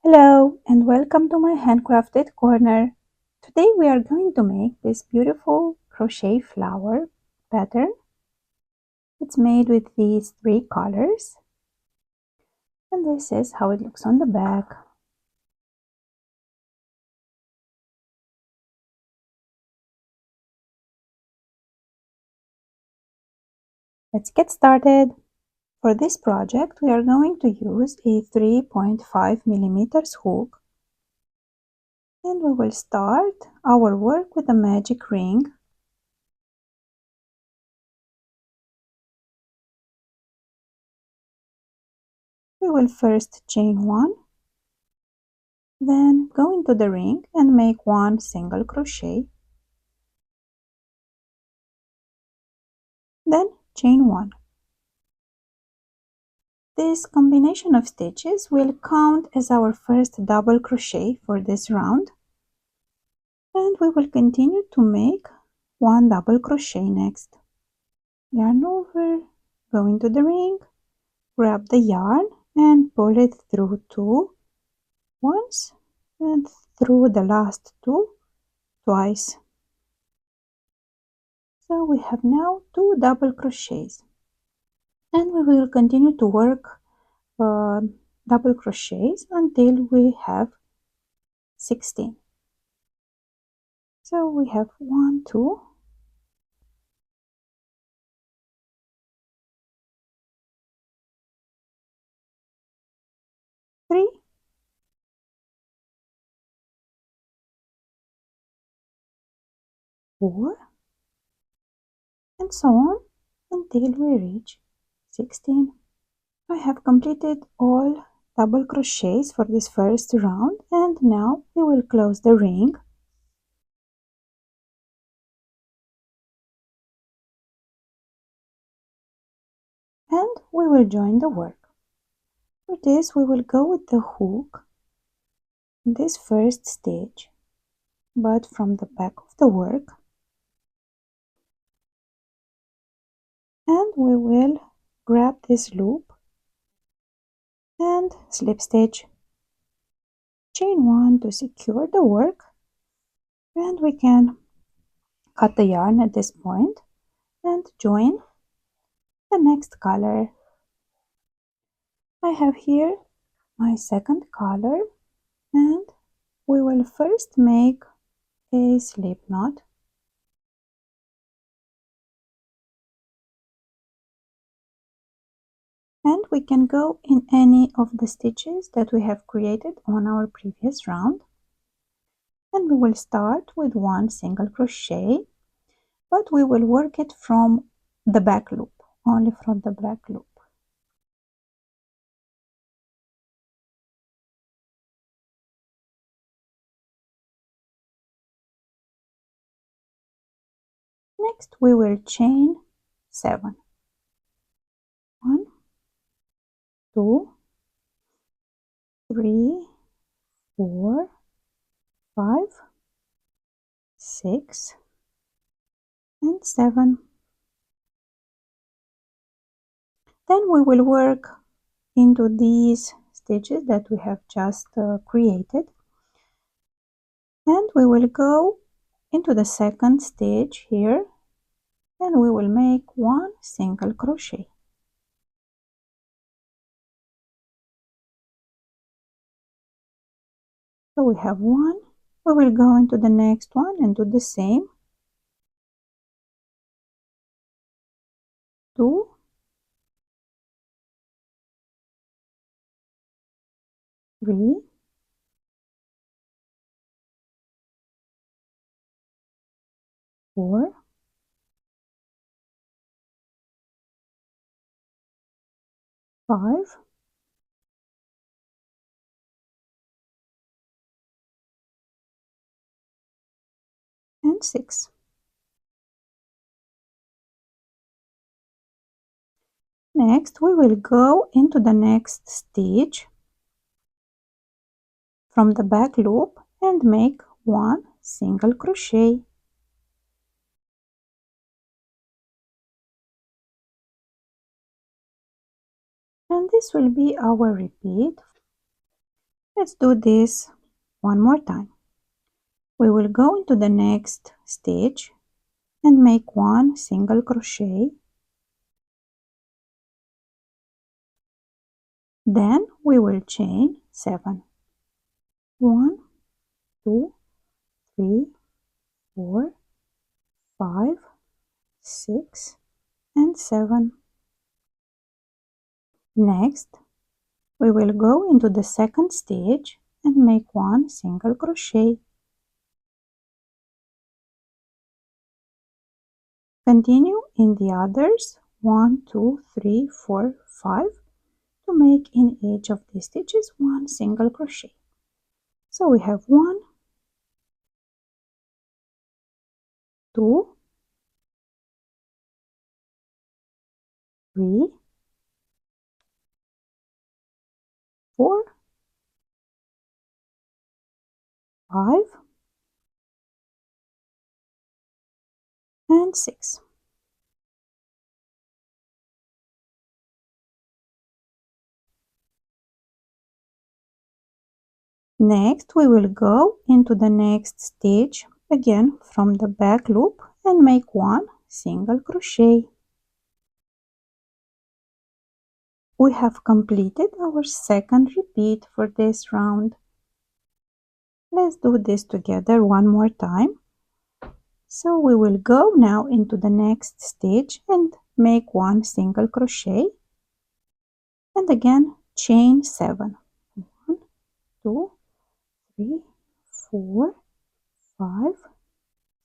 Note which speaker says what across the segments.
Speaker 1: Hello and welcome to my handcrafted corner. Today we are going to make this beautiful crochet flower pattern. It's made with these three colors and this is how it looks on the back. Let's get started. For this project we are going to use a 3.5 millimeters hook and we will start our work with a magic ring. We will first chain one, then go into the ring and make one single crochet, then chain one. This combination of stitches will count as our first double crochet for this round, and we will continue to make one double crochet next. Yarn over, go into the ring, grab the yarn and pull it through two once and through the last two twice. So we have now two double crochets, and we will continue to work double crochets until we have 16. So we have 1, 2, 3, 4, and so on until we reach 16. I have completed all double crochets for this first round, and now we will close the ring. And we will join the work. For this we will go with the hook in this first stitch, but from the back of the work, and we will grab this loop and slip stitch, chain one to secure the work, and we can cut the yarn at this point and join the next color. I have here my second color, and we will first make a slip knot, and we can go in any of the stitches that we have created on our previous round, and we will start with one single crochet, but we will work it from the back loop, only from the back loop. Next we will chain 7. 1, 2, 3, 4, 5, 6, and 7. Then we will work into these stitches that we have just created, and we will go into the second stitch here, and we will make one single crochet. So we have one, we will go into the next one and do the same. 2, 3, 4, 5, and 6. Next we will go into the next stitch from the back loop and make one single crochet. And this will be our repeat Let's do this one more time. We will go into the next stitch and make one single crochet. Then we will chain 7. 1, 2, 3, 4, 5, 6, and 7. Next, we will go into the second stitch and make one single crochet. Continue in the others 1, 2, 3, 4, 5 to make in each of these stitches one single crochet. So we have 1, 2, 3, 4, 5, and 6. Next, we will go into the next stitch again from the back loop and make one single crochet. We have completed our second repeat for this round. Let's do this together one more time. So we will go now into the next stitch and make one single crochet and again chain 7. 1, 2, 3, 4, 5,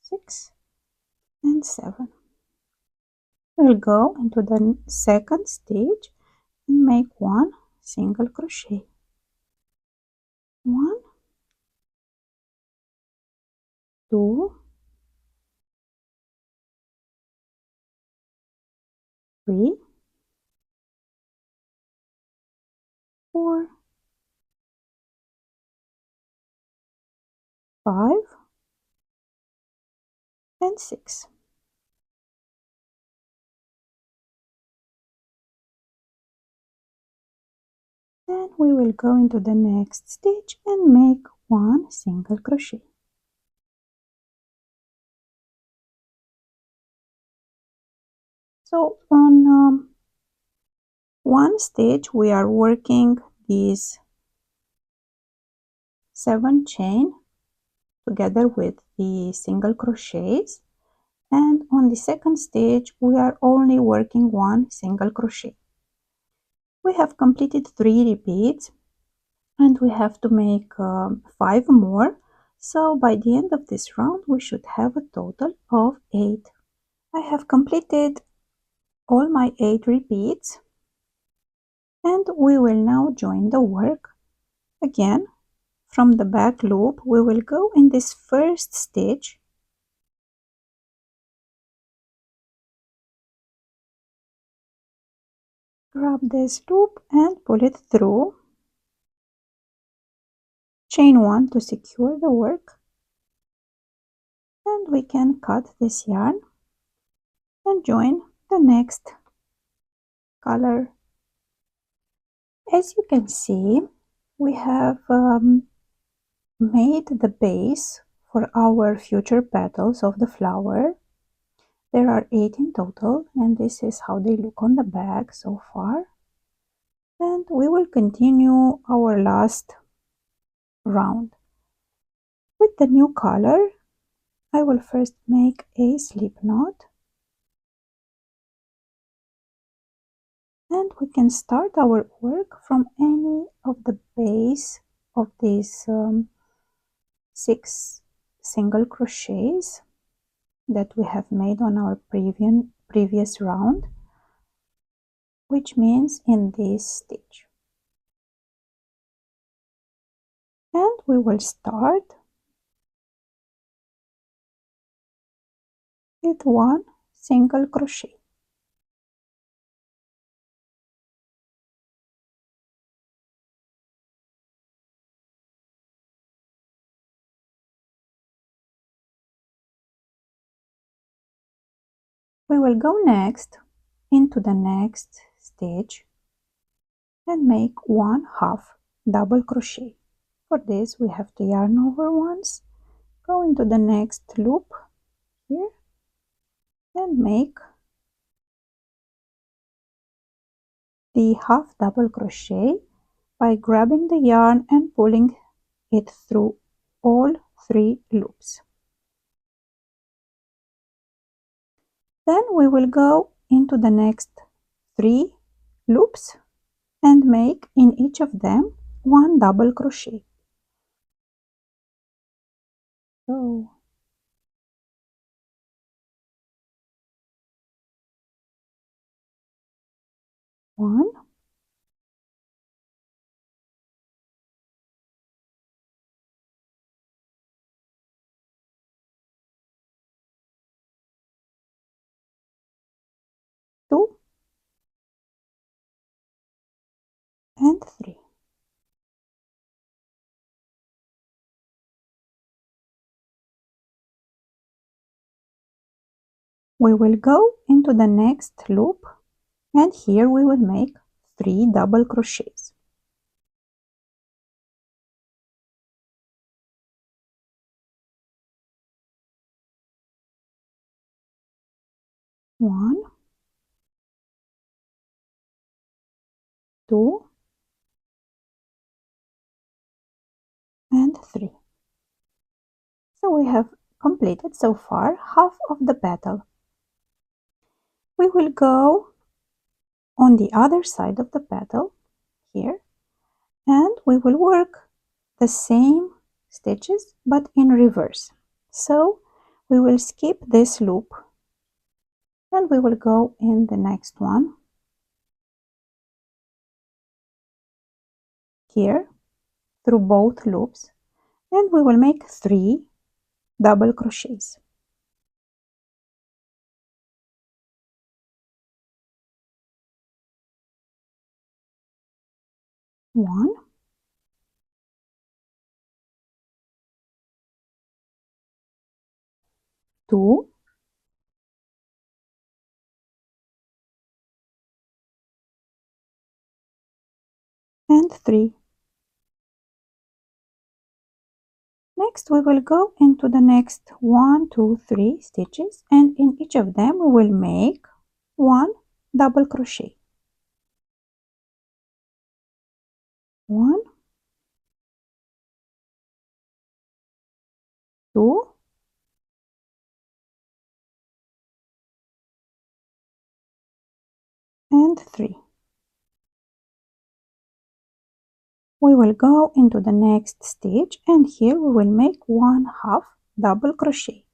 Speaker 1: 6, and 7. We'll go into the second stitch and make one single crochet. 1, 2, 3, 4, 5, and 6. Then we will go into the next stitch and make one single crochet. So on one stitch we are working these 7 chain together with the single crochets, and on the second stitch we are only working one single crochet. We have completed 3 repeats and we have to make 5 more, so by the end of this round we should have a total of 8. I have completed all my 8 repeats and we will now join the work. Again, from the back loop we will go in this first stitch, grab this loop and pull it through, chain 1 to secure the work, and we can cut this yarn and join the next color. As you can see, we have made the base for our future petals of the flower. There are 8 in total, and this is how they look on the back so far. And we will continue our last round. With the new color, I will first make a slip knot. And we can start our work from any of the base of these 6 single crochets that we have made on our previous round, which means in this stitch. And we will start with one single crochet. We will go next into the next stitch and make 1/2 double crochet. For this we have to yarn over once, go into the next loop here and make the half double crochet by grabbing the yarn and pulling it through all 3 loops. Then we will go into the next 3 loops and make in each of them 1 double crochet. So 1, 2 and 3. We will go into the next loop and here we will make 3 double crochets. 1, 2 and 3. So we have completed so far half of the petal. We will go on the other side of the petal here and we will work the same stitches but in reverse. So we will skip this loop and we will go in the next one here through both loops and we will make 3 double crochets. 1, 2 and 3. Next we will go into the next 1, 2, 3 stitches and in each of them we will make 1 double crochet. 1, 2 and 3. We will go into the next stitch and here we will make 1/2 double crochet.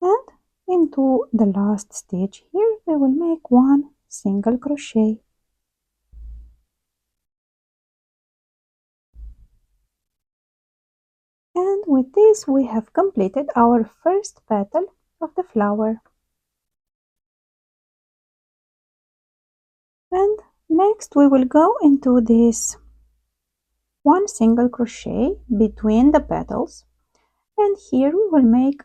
Speaker 1: And into the last stitch here we will make 1 single crochet. And with this we have completed our first petal of the flower. And next we will go into this 1 single crochet between the petals and here we will make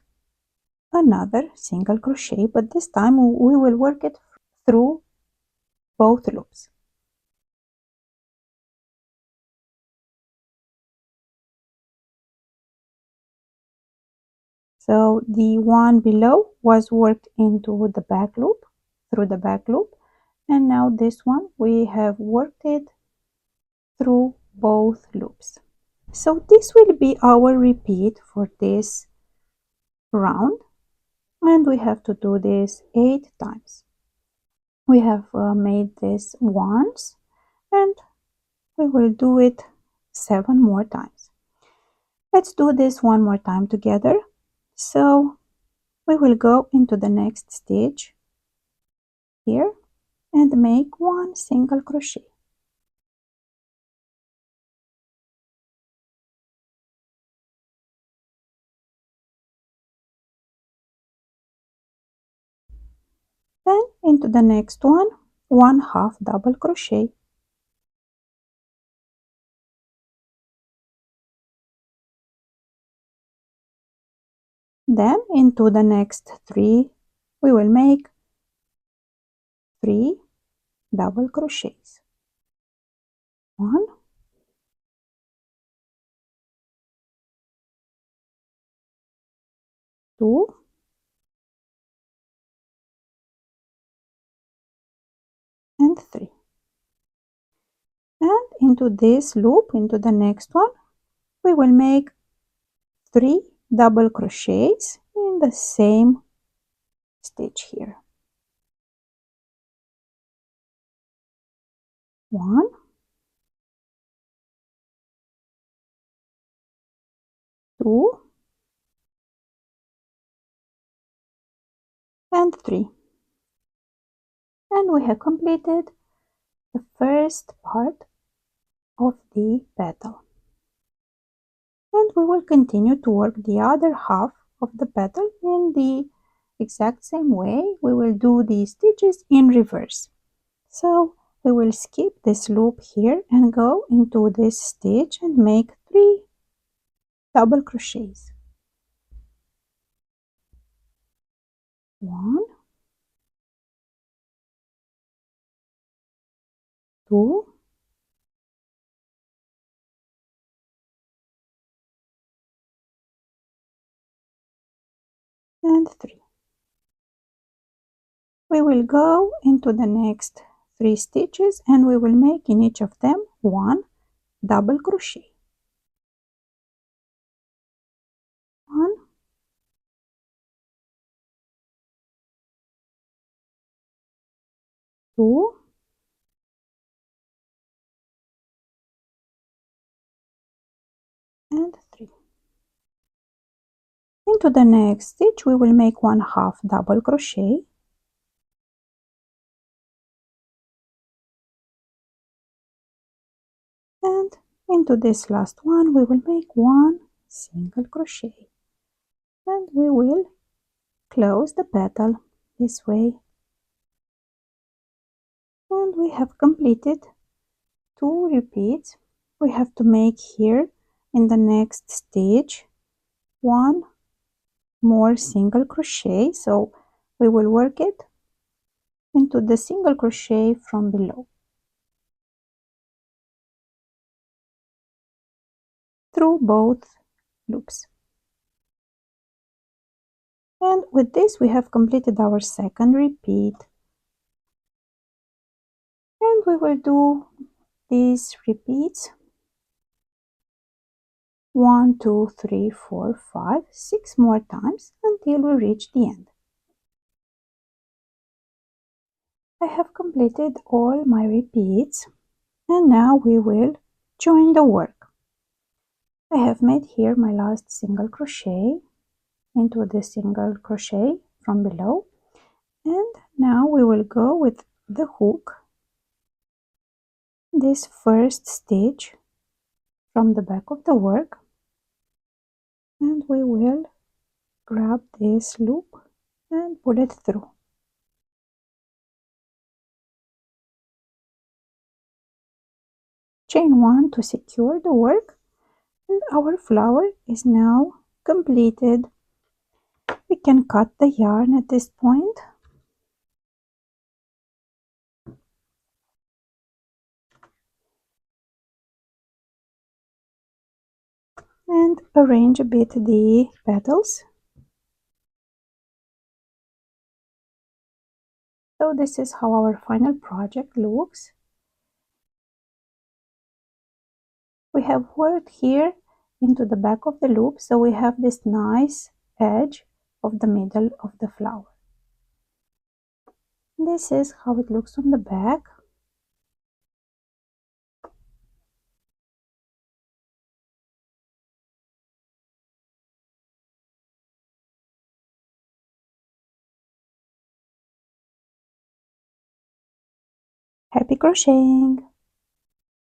Speaker 1: another single crochet, but this time we will work it through both loops. So the one below was worked into the back loop, through the back loop, and now this one we have worked it through both loops. So this will be our repeat for this round, and we have to do this 8 times. We have made this once and we will do it 7 more times. Let's do this one more time together. So we will go into the next stitch here and make 1 single crochet. Then into the next one, 1/2 double crochet. Then into the next 3 we will make 3 double crochets. 1, 2, and 3. And into this loop, into the next one, we will make 3 double crochets in the same stitch here. 1, 2, and 3. And we have completed the first part of the petal. And we will continue to work the other half of the petal in the exact same way. We will do the stitches in reverse. So we will skip this loop here and go into this stitch and make 3 double crochets. 1, 2, and 3. We will go into the next 3 stitches and we will make in each of them 1 double crochet. 1, 2, and 3. Into the next stitch we will make 1/2 double crochet, and into this last one we will make 1 single crochet, and we will close the petal this way. And we have completed 2 repeats. We have to make here in the next stitch 1 more single crochet, so we will work it into the single crochet from below through both loops. And with this we have completed our second repeat, and we will do these repeats 1, 2, 3, 4, 5, 6 more times until we reach the end. I have completed all my repeats, and now we will join the work. I have made here my last single crochet into the single crochet from below, and now we will go with the hook this first stitch from the back of the work, and we will grab this loop and pull it through. Chain 1 to secure the work, and our flower is now completed. We can cut the yarn at this point. And arrange a bit the petals. So this is how our final project looks. We have worked here into the back of the loop, so we have this nice edge of the middle of the flower. This is how it looks on the back. Happy crocheting!